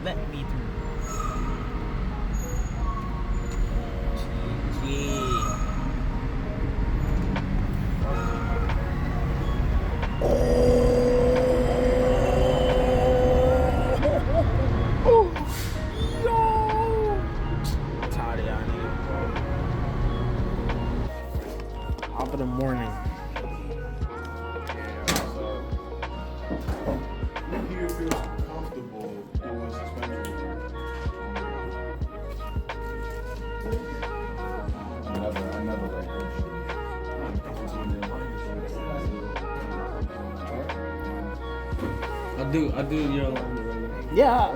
Let me through. GG. Top of the morning. Yeah, so who here feels comfortable doing suspension work? I never like I do your alignment right now. Yeah,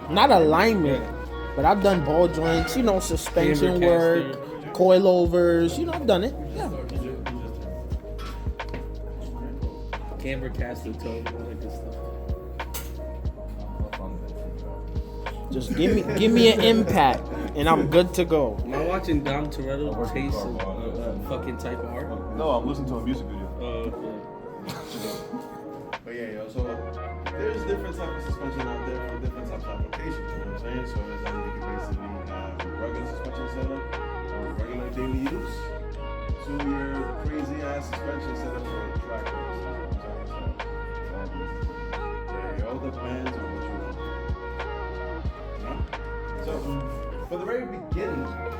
not alignment, but I've done ball joints, you know, suspension Camber work, coilovers, you know, I've done it. Yeah. Camber caster toe, all that good stuff. Just give me an impact, and I'm good to go. Am I watching Dom Toretto chase a fucking type of art? No, I'm listening to a music video. But yeah, yo, so there's different types of suspension out there for different types of applications, you know what I'm saying? So it's like you can basically have a regular suspension setup for regular daily use to your crazy ass suspension setup for track race, you know what I'm saying? Yeah, it all depends on what you want. You know? So for the very beginning, you know what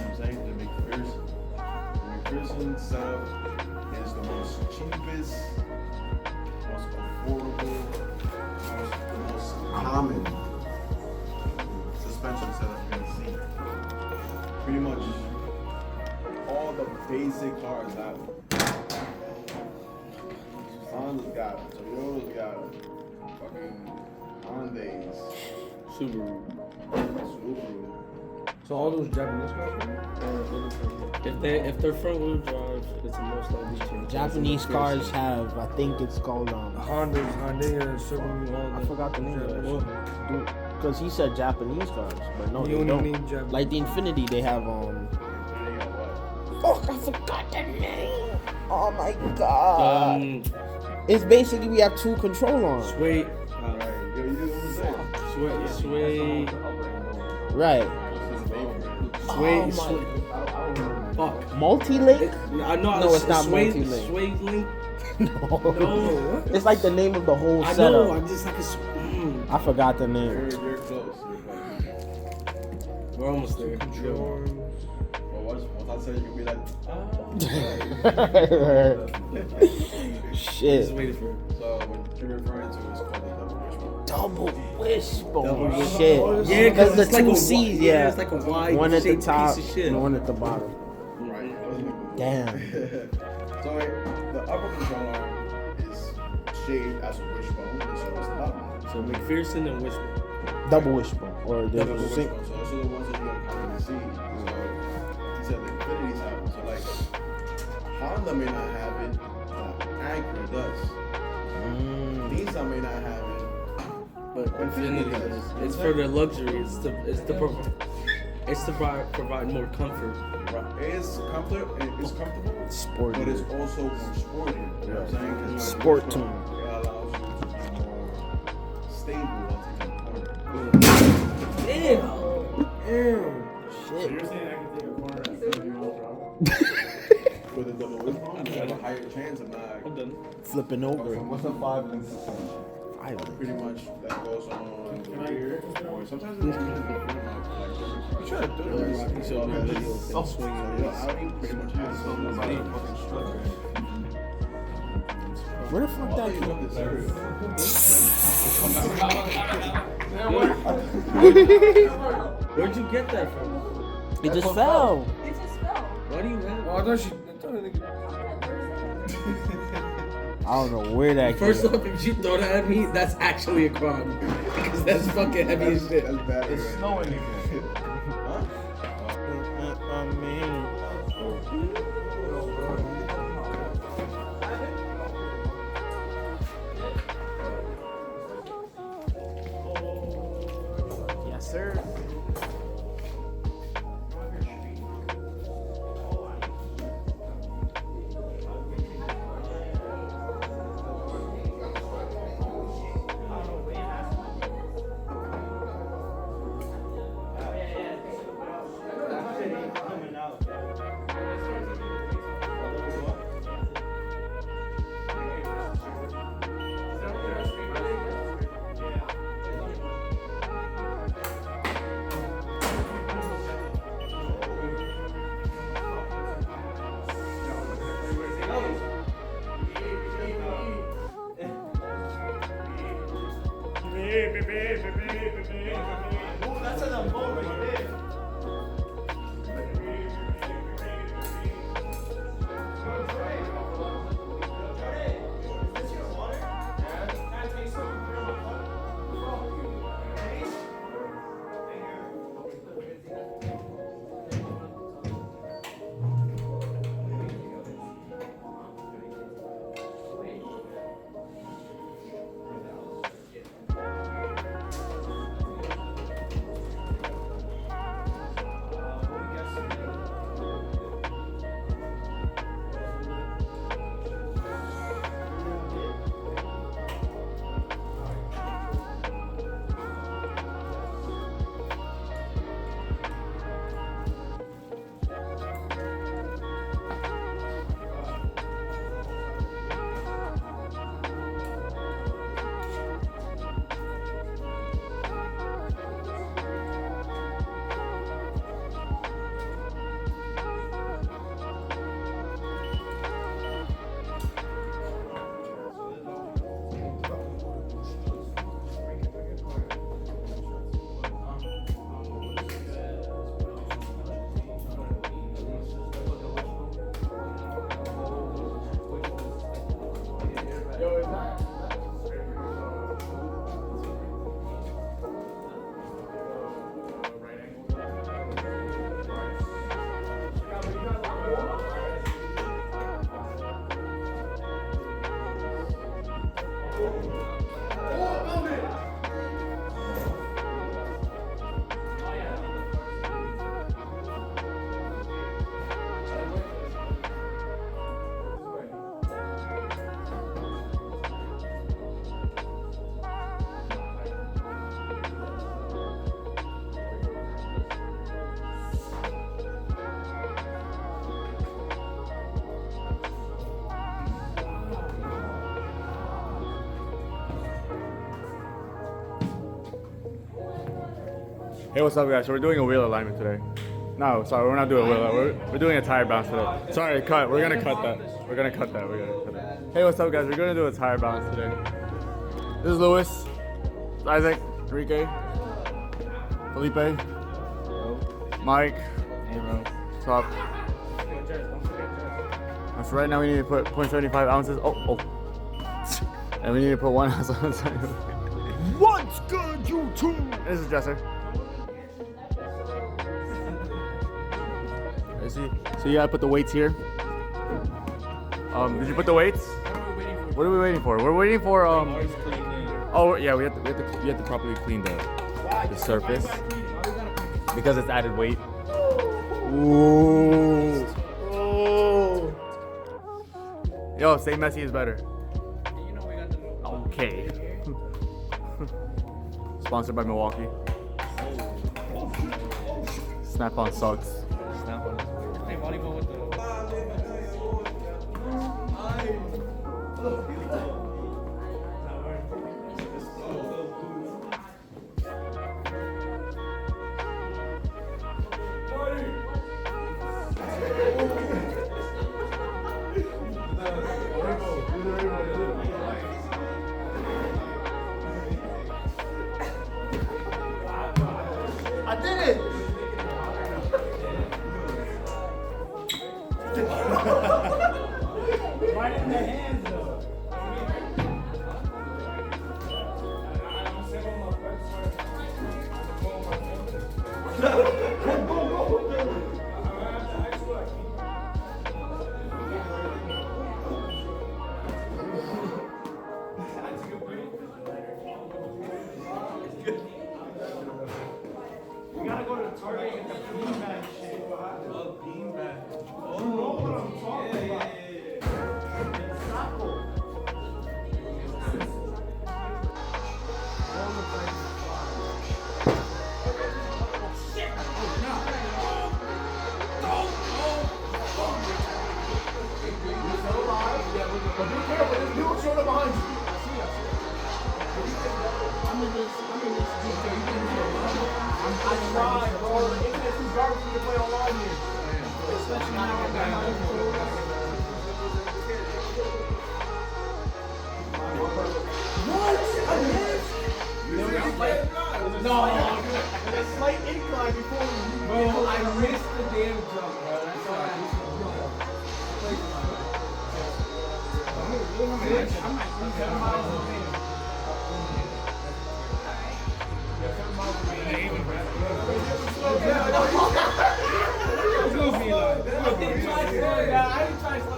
I'm saying? The McPherson setup is the most cheapest, most affordable, the most common suspension setup you're gonna see. Pretty much all the basic cars have it. Honda's got it, Toyota's got it, fucking Hyundai's, Subaru. Subaru. So all those Japanese cars? If they're front wheel drive, it's a most likely change. Japanese cars have, I think it's called Hyundai, Subaru, all I that. forgot the name of it. Because he said Japanese cars, but no, You they only need don't. Japanese. Like the Infinity, they have Fuck, I forgot the name. Oh my god. It's basically we have two control arms. Sway. Yo, you know what I'm saying? Sway. Right. Sway. Oh Fuck. Multi-link? No, it's not Sway, multi-link. Sway link. No. It's like the name of the whole I setup. know. I'm just like I forgot the name. You're close. We're almost there. Well, once I say you can be like, Shit. Just waiting for it. so what you're referring to is called the Double wishbone. Double wishbone. Shit. Yeah, because the it's like two a C's, wi- yeah. it's like a wide one at the shaped top piece of shit. and one at the bottom. Right. Damn. So the upper control arm is shaped as a wishbone, and so is the bottom arm. So McPherson and Wishbone. Double wishbone. Or Double there's a wishbone. So those are the ones that you're commonly see. So he said the Infinity's have it. So like Honda may not have it, Acura does. Nissan may not have it, But Infinity does. It's for the luxury. It's to provide more comfort. It's comfortable, Sporty. but it's also more sporty. You know what I'm saying? 'Cause Sport it tune. allows you to be more stable once you take a corner. Damn. Shit. You're saying I can take a corner at 70 miles per hour? With a double wishbone, you have a higher chance of not. I'm done. Flipping over. What's a 5 link suspension? Pretty much that goes on Can I hear it? or sometimes it's like different Sure, do it. He showed me a video of him swinging Yo, this. Audi pretty much has something That's about like it. a fucking structure. Where the fuck that You came? want this cereal? Where'd you get that from? It just fell. It just fell. Why do you have Oh, I thought nigga. I don't know where that First came. off, if you throw that at me, that's actually a crime. Because that's fucking heavy as shit. That's bad. It's snowing again. Huh? I mean, yes, sir. That's an phone right there. Hey, what's up, guys? So we're doing a wheel alignment today. No, sorry, we're not doing a wheel. We're doing a tire balance today. Sorry, cut. We're gonna cut that. We're gonna cut that. Hey, what's up, guys? We're gonna do a tire balance today. This is Louis, Isaac, Enrique, Felipe, Mike. Hey, bro. What's up? So right now we need to put 0.75 ounces. Oh. And we need to put 1 ounce on the side. What's good, YouTube? This is Jesser. So you gotta put the weights here. Did you put the weights? What are we waiting for? We're waiting for Oh yeah, we have to properly clean the surface because it's added weight. Ooh. Yo, say messy is better. Okay. Sponsored by Milwaukee. Snap-on sucks. Hey, volleyball with the... I did it! Right in the hands, though. You gotta go to Target and get the beanbag shit. Beanbag. Oh, you know what I'm talking about. But be careful, there's people showing behind you. I tried, bro. The internet's too garbage for you to play online here. Especially now. What? Again? a slight incline before we Bro, I missed the damn jump, bro. That's all right. I'm like 7 miles away.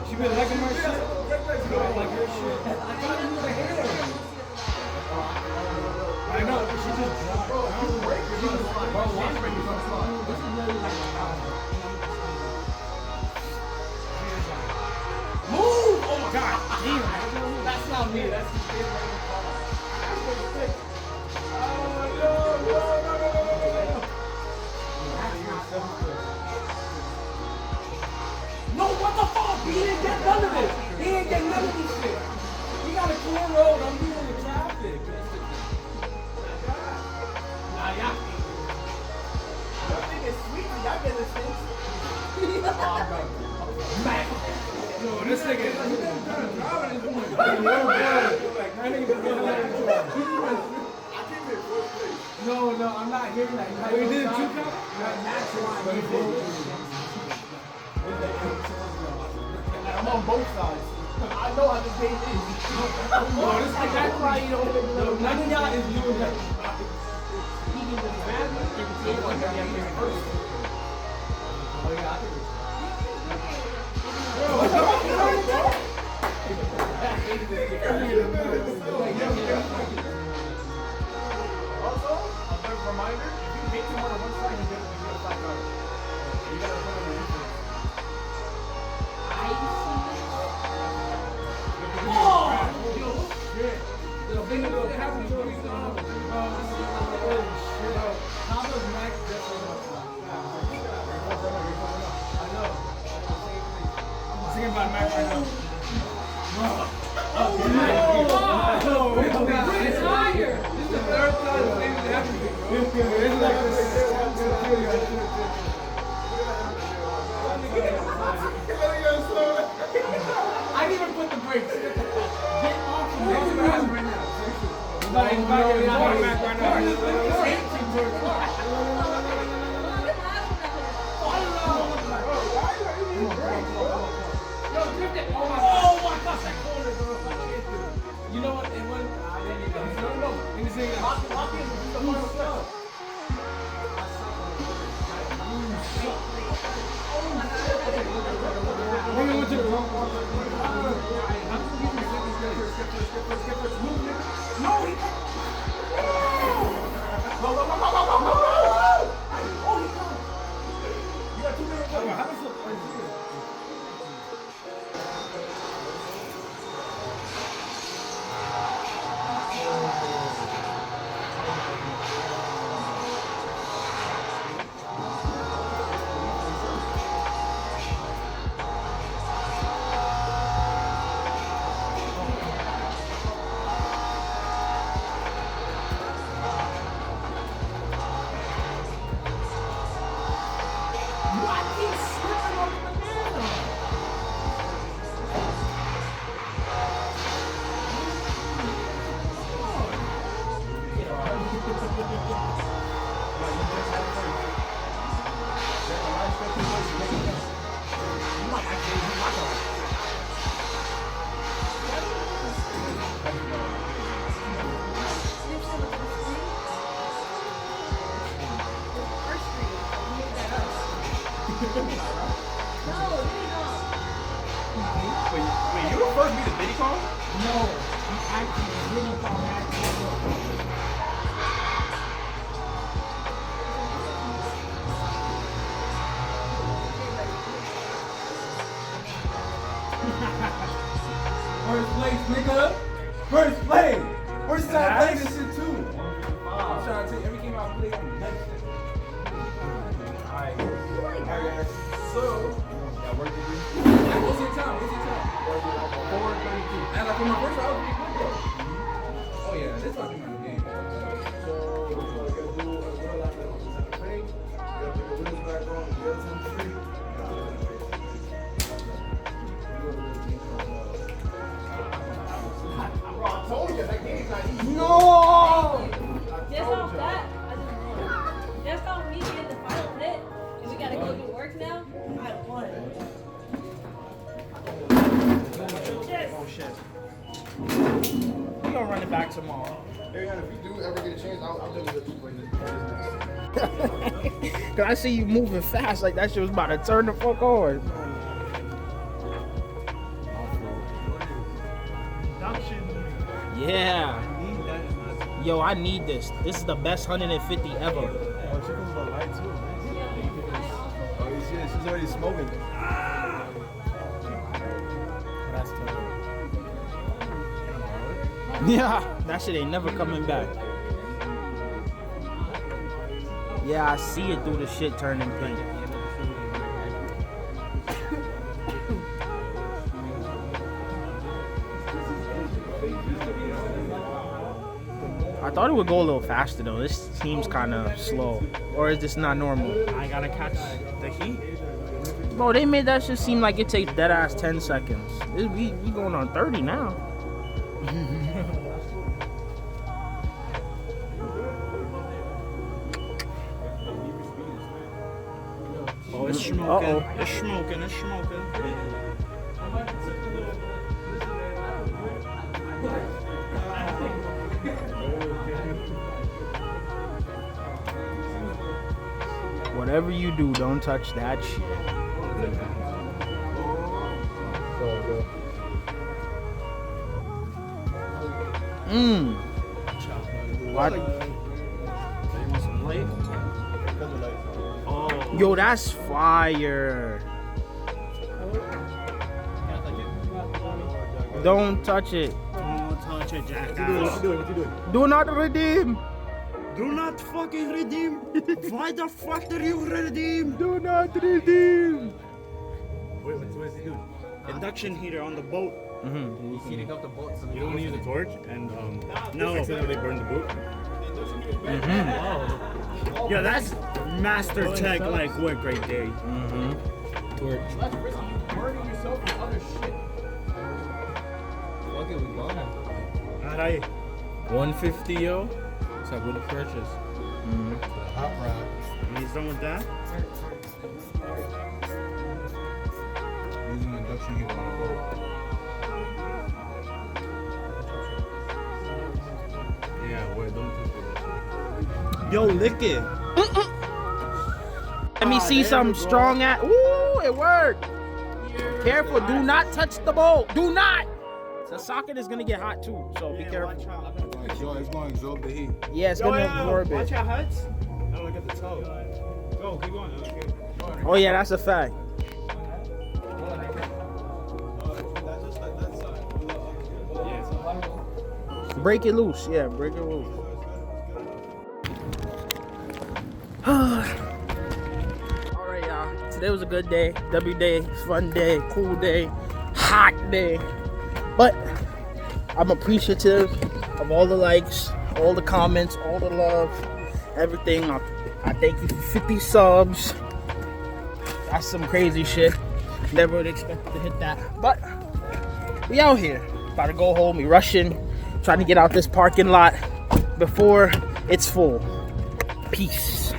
She been liking my shit. Like your shit. I thought you was a hater. I know, but she just dropped. Bro, watch me. This is really like a house. Move! Oh my god! Damn. That's not me. That's the kid right in the car. No, what the fuck? He didn't get none of it. He didn't get none of this shit. He got a clear road. I'm dealing with traffic. Nah, y'all think it's sweet. Y'all get this thing. Yo, this nigga. No, I'm not hearing that. We did 2 counts? I'm on both sides. I know how this game is. That's why you don't. None of y'all is doing that. Even with bad Also, a third reminder, if you hit too hard on one side, you get a flat card. You gotta put on the defense. Singing about Mac right now. It's higher. This is the 3rd time this thing has happened to me, bro. This is like I didn't even put the brakes. Get off of me. Right now. He's back right Oh my gosh, that corner, bro. I can't do it. You know what? It wasn't. No. Let me see. Lock in. The final shot. Nigga went to the wrong one. No, he can't. Oh, he can't. You got 2 minutes. How does it? Wait, you referred me to Diddy Kong? No, I'm actually really First place, nigga. First place. First time I played this shit too. I'm trying to tell you, every game I play, I'm next. Alright, guys. So, yeah, work what's your time? 4:32. And like for my first round, I was pretty good though. Oh yeah, this might be my game. So, what you gotta do? What last night on the second thing? You gotta put the wheels back on. You gotta turn the street. Bro, I told you that game's not easy. No! Just off that, I run it back tomorrow. Ariana, if you do ever get a chance, I'll do it for you. Cause I see you moving fast, like that shit was about to turn the fuck on. Yeah. Yo, I need this. This is the best 150 ever. Oh, she comes about light too. Oh, shit, she's already smoking. That's tough. Yeah, that shit ain't never coming back. Yeah, I see it through the shit turning pink. I thought it would go a little faster though. This seems kind of slow. Or is this not normal? I gotta catch the heat. Bro, they made that shit seem like it takes dead ass 10 seconds. We going on 30 now. Oh, it's smoking. It's smoking. It's smoking. Whatever you do, don't touch that shit. What? Yo, that's fire. Don't touch it. Don't touch it, jackass. What you doing? Do not redeem. Do not fucking redeem. Why the fuck do you redeem? Do not redeem. Wait, what's he doing? Induction heater on the boat. He's heating up the boat. So You don't want to use a torch and no, accidentally burn the boat. Yeah, that's master tech like work right there. Torch. that's risky. Burning yourself with other shit. Fuck it, we gone. Alright. 150, yo. It's a good purchase. Hot rod. And he's done with that. Using induction heater on the boat. Yeah, wait, don't touch it. Yo, lick it. Let me see some strong at. Ooh, it worked. Careful, do not touch the bolt. Do not. The socket is gonna get hot too, so be careful. It's going to absorb the heat. Yeah, it's gonna absorb Watch it. your heads. Oh, look at the toe. Go, keep going. Okay. Oh yeah, that's a fact. Break it loose. Yeah, break it loose. Alright, y'all. Today was a good day. W day, fun day, cool day, hot day. But I'm appreciative of all the likes, all the comments, all the love, everything. I thank you for 50 subs. That's some crazy shit. Never would expect to hit that. But we out here. About to go home. We rushing. Trying to get out this parking lot before it's full. Peace.